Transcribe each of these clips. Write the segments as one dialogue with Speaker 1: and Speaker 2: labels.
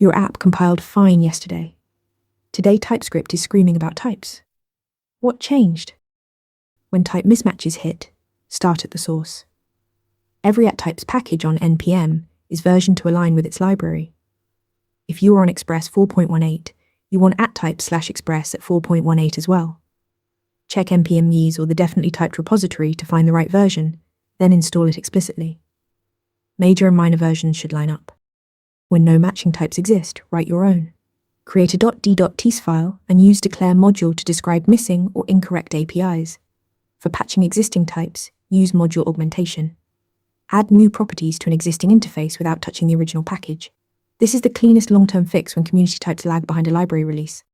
Speaker 1: Your app compiled fine yesterday. Today TypeScript is screaming about types. What changed? When type mismatches hit, start at the source. Every @types package on npm is versioned to align with its library. If you are on Express 4.18, you want @types/express at 4.18 as well. Check npm-use or the DefinitelyTyped repository to find the right version, then install it explicitly. Major and minor versions should line up. When no matching types exist, write your own. Create a .d.ts file and use declare module to describe missing or incorrect APIs. For patching existing types, use module augmentation. Add new properties to an existing interface without touching the original package. This is the cleanest long-term fix when community types lag behind a library release.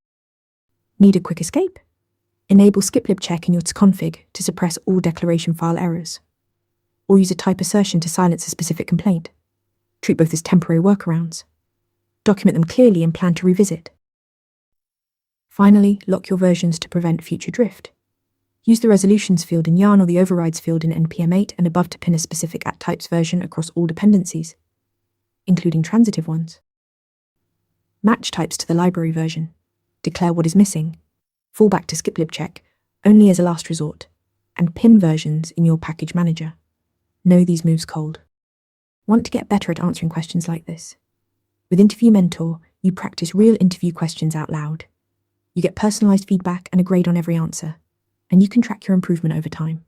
Speaker 1: Need a quick escape? Enable skipLibCheck in your config to suppress all declaration file errors. Or use a type assertion to silence a specific complaint. Treat both as temporary workarounds. Document them clearly and plan to revisit. Finally, lock your versions to prevent future drift. Use the resolutions field in yarn or the overrides field in npm8 and above to pin a specific @types version across all dependencies, including transitive ones. Match types to the library version. Declare what is missing. Fall back to skipLibCheck only as a last resort, and pin versions in your package manager. Know these moves cold. Want to get better at answering questions like this? With Interview Mentor, you practice real interview questions out loud. You get personalized feedback and a grade on every answer, and you can track your improvement over time.